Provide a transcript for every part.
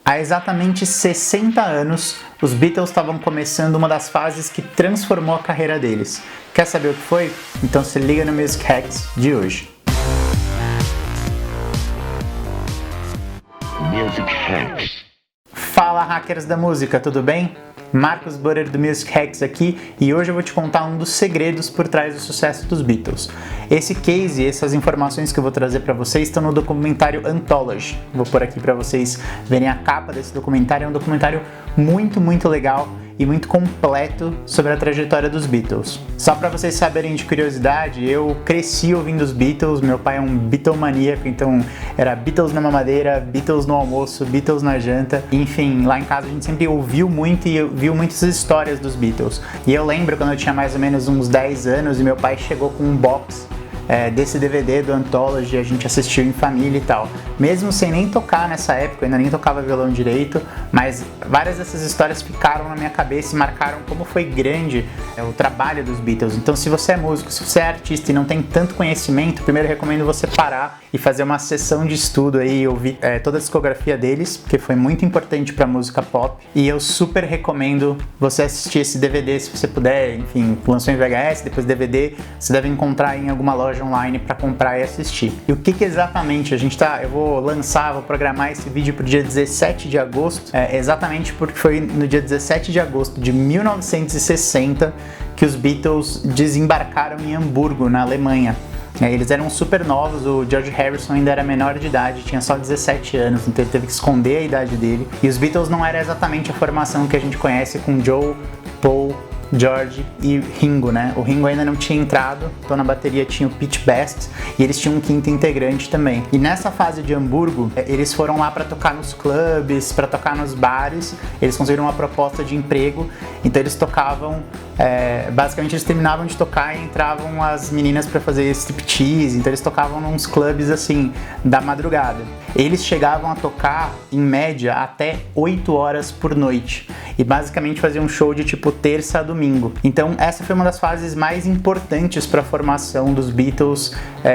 Há exatamente 60 anos, os Beatles estavam começando uma das fases que transformou a carreira deles. Quer saber o que foi? Então se liga no Music Hacks de hoje. Music Hacks. Fala, hackers da música, tudo bem? Marcos Borer do Music Hacks aqui, e hoje eu vou te contar um dos segredos por trás do sucesso dos Beatles. Esse case e essas informações que eu vou trazer para vocês estão no documentário Anthology. Vou pôr aqui para vocês verem a capa desse documentário. É um documentário muito legal e muito completo sobre a trajetória dos Beatles. Só para vocês saberem de curiosidade, eu cresci ouvindo os Beatles, meu pai é um Beatlemaníaco, então era Beatles na mamadeira, Beatles no almoço, Beatles na janta, enfim, lá em casa a gente sempre ouviu muito e viu muitas histórias dos Beatles. E eu lembro quando eu tinha mais ou menos uns 10 anos e meu pai chegou com um box desse DVD do Anthology, a gente assistiu em família e tal. Mesmo sem nem tocar nessa época, eu ainda nem tocava violão direito, mas várias dessas histórias ficaram na minha cabeça e marcaram como foi grande o trabalho dos Beatles. Então se você é músico, se você é artista e não tem tanto conhecimento, primeiro eu recomendo você parar e fazer uma sessão de estudo aí e ouvir toda a discografia deles, porque foi muito importante pra música pop, e eu super recomendo você assistir esse DVD se você puder. Enfim, lançou em VHS, depois DVD, você deve encontrar em alguma loja online para comprar e assistir. E o que exatamente eu vou programar esse vídeo pro dia 17 de agosto, exatamente porque foi no dia 17 de agosto de 1960 que os Beatles desembarcaram em Hamburgo, na Alemanha. Eles eram super novos, o George Harrison ainda era menor de idade, tinha só 17 anos, então ele teve que esconder a idade dele. E os Beatles não era exatamente a formação que a gente conhece com Joe, Paul, George e Ringo, né? O Ringo ainda não tinha entrado, então na bateria tinha o Pete Best e eles tinham um quinto integrante também. E nessa fase de Hamburgo, eles foram lá para tocar nos clubes, para tocar nos bares, eles conseguiram uma proposta de emprego, então eles tocavam, basicamente eles terminavam de tocar e entravam as meninas para fazer striptease, então eles tocavam nos clubes assim, da madrugada. Eles chegavam a tocar, em média, até 8 horas por noite. E basicamente faziam um show de tipo terça a domingo. Então essa foi uma das fases mais importantes para a formação dos Beatles,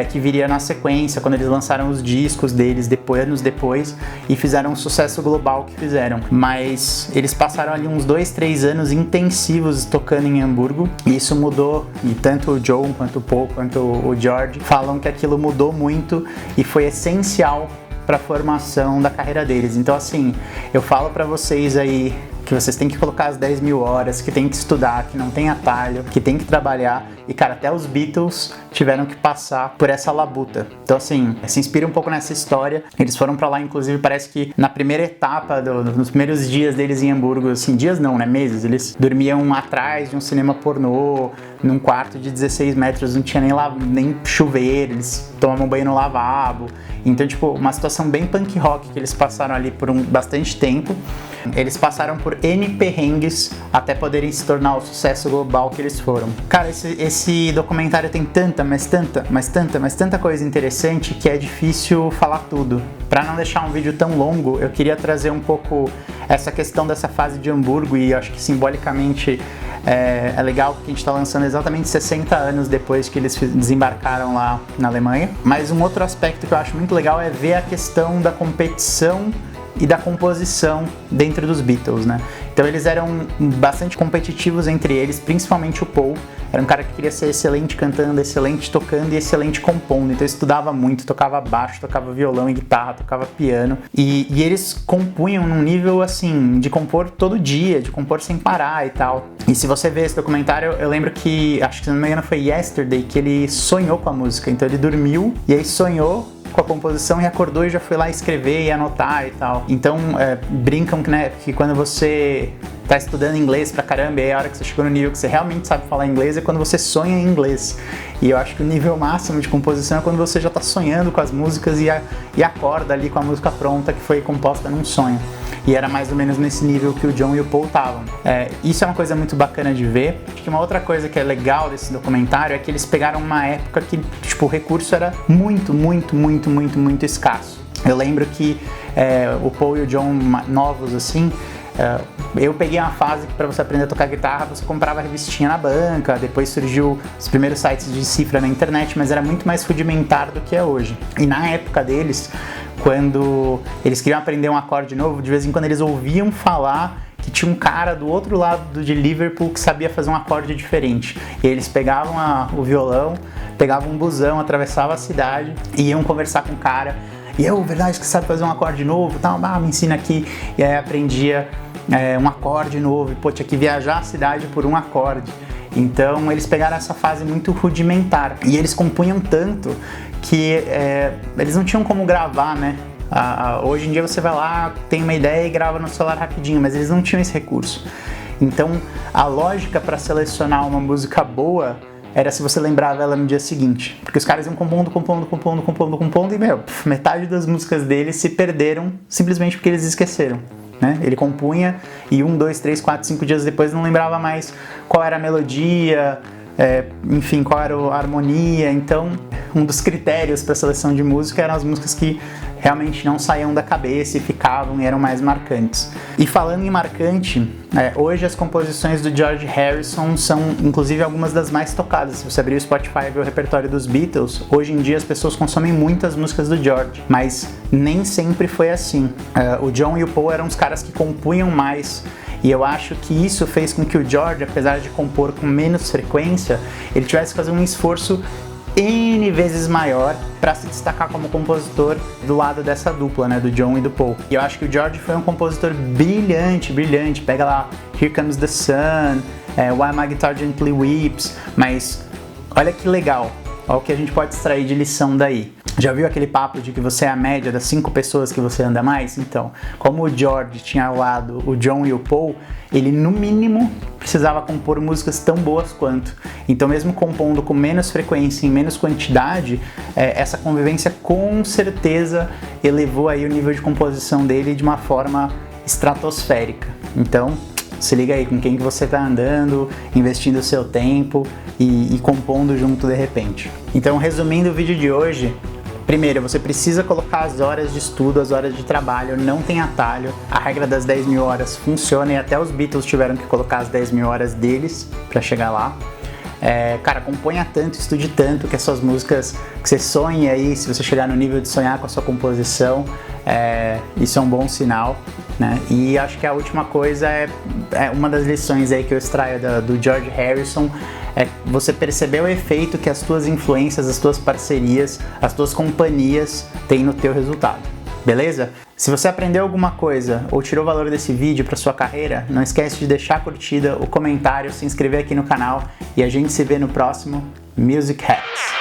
que viria na sequência, quando eles lançaram os discos deles anos depois e fizeram um sucesso global que fizeram. Mas eles passaram ali uns 2-3 anos intensivos tocando em Hamburgo, e isso mudou, e tanto o Joe, quanto o Paul, quanto o George falam que aquilo mudou muito e foi essencial para a formação da carreira deles. Então assim, eu falo para vocês aí que vocês têm que colocar as 10 mil horas, que tem que estudar, que não tem atalho, que tem que trabalhar. E cara, até os Beatles tiveram que passar por essa labuta. Então assim, se inspira um pouco nessa história. Eles foram pra lá, inclusive parece que na primeira etapa, nos primeiros dias deles em Hamburgo, assim, dias não, né, meses, eles dormiam atrás de um cinema pornô, num quarto de 16 metros, não tinha nem chuveiro, eles tomavam banho no lavabo. Então tipo, uma situação bem punk rock que eles passaram ali por bastante tempo. Eles passaram por N perrengues até poderem se tornar o sucesso global que eles foram. Cara, esse documentário tem tanta coisa interessante que é difícil falar tudo. Para não deixar um vídeo tão longo, eu queria trazer um pouco essa questão dessa fase de Hamburgo, e acho que simbolicamente é legal porque a gente está lançando exatamente 60 anos depois que eles desembarcaram lá na Alemanha. Mas um outro aspecto que eu acho muito legal é ver a questão da competição e da composição dentro dos Beatles, né? Então eles eram bastante competitivos entre eles, principalmente o Paul. Era um cara que queria ser excelente cantando, excelente tocando e excelente compondo. Então estudava muito, tocava baixo, tocava violão e guitarra, tocava piano. E eles compunham num nível assim, de compor todo dia, de compor sem parar e tal. E se você ver esse documentário, eu lembro que, acho que se não me engano foi Yesterday, que ele sonhou com a música. Então ele dormiu e aí sonhou com a composição e acordou e já foi lá escrever e anotar e tal. Então brincam que quando você tá estudando inglês pra caramba, e aí a hora que você chegou no nível que você realmente sabe falar inglês é quando você sonha em inglês. E eu acho que o nível máximo de composição é quando você já tá sonhando com as músicas e acorda ali com a música pronta que foi composta num sonho. E era mais ou menos nesse nível que o John e o Paul estavam. Isso é uma coisa muito bacana de ver. Acho que uma outra coisa que é legal desse documentário é que eles pegaram uma época que tipo, o recurso era muito escasso. Eu lembro que o Paul e o John novos assim, eu peguei uma fase que para você aprender a tocar guitarra você comprava a revistinha na banca, depois surgiu os primeiros sites de cifra na internet, mas era muito mais rudimentar do que é hoje. E na época deles, quando eles queriam aprender um acorde novo, de vez em quando eles ouviam falar que tinha um cara do outro lado de Liverpool que sabia fazer um acorde diferente. E eles pegavam o violão, pegavam um busão, atravessavam a cidade e iam conversar com o cara. E eu, verdade, que sabe fazer um acorde novo, tal, me ensina aqui. E aí aprendia um acorde novo, e pô, tinha que viajar a cidade por um acorde. Então eles pegaram essa fase muito rudimentar e eles compunham tanto que eles não tinham como gravar, né? Hoje em dia você vai lá, tem uma ideia e grava no celular rapidinho, mas eles não tinham esse recurso. Então a lógica para selecionar uma música boa era se você lembrava ela no dia seguinte, porque os caras iam compondo e metade das músicas deles se perderam simplesmente porque eles esqueceram, né? Ele compunha e 1, 2, 3, 4, 5 dias depois não lembrava mais qual era a melodia, enfim, qual era a harmonia. Então um dos critérios para seleção de música eram as músicas que realmente não saíam da cabeça e ficavam e eram mais marcantes. E falando em marcante, hoje as composições do George Harrison são inclusive algumas das mais tocadas. Se você abrir o Spotify e ver o repertório dos Beatles, hoje em dia as pessoas consomem muitas músicas do George, mas nem sempre foi assim. O John e o Paul eram os caras que compunham mais, e eu acho que isso fez com que o George, apesar de compor com menos frequência, ele tivesse que fazer um esforço N vezes maior para se destacar como compositor do lado dessa dupla, né, do John e do Paul. E eu acho que o George foi um compositor brilhante, Pega lá Here Comes the Sun, While My Guitar Gently Weeps, mas olha que legal, olha o que a gente pode extrair de lição daí. Já viu aquele papo de que você é a média das 5 pessoas que você anda mais? Então, como o George tinha ao lado o John e o Paul, ele no mínimo precisava compor músicas tão boas quanto. Então, mesmo compondo com menos frequência e menos quantidade, essa convivência com certeza elevou aí o nível de composição dele de uma forma estratosférica. Então, se liga aí com quem que você está andando, investindo o seu tempo e compondo junto de repente. Então, resumindo o vídeo de hoje, primeiro, você precisa colocar as horas de estudo, as horas de trabalho, não tem atalho. A regra das 10 mil horas funciona e até os Beatles tiveram que colocar as 10 mil horas deles para chegar lá. Cara, componha tanto, estude tanto, que essas músicas que você sonhe aí, se você chegar no nível de sonhar com a sua composição, isso é um bom sinal, né? E acho que a última coisa é uma das lições aí que eu extraio do George Harrison, você perceber o efeito que as tuas influências, as tuas parcerias, as tuas companhias têm no teu resultado, beleza? Se você aprendeu alguma coisa ou tirou valor desse vídeo para sua carreira, não esquece de deixar a curtida, o comentário, se inscrever aqui no canal e a gente se vê no próximo Music Hacks.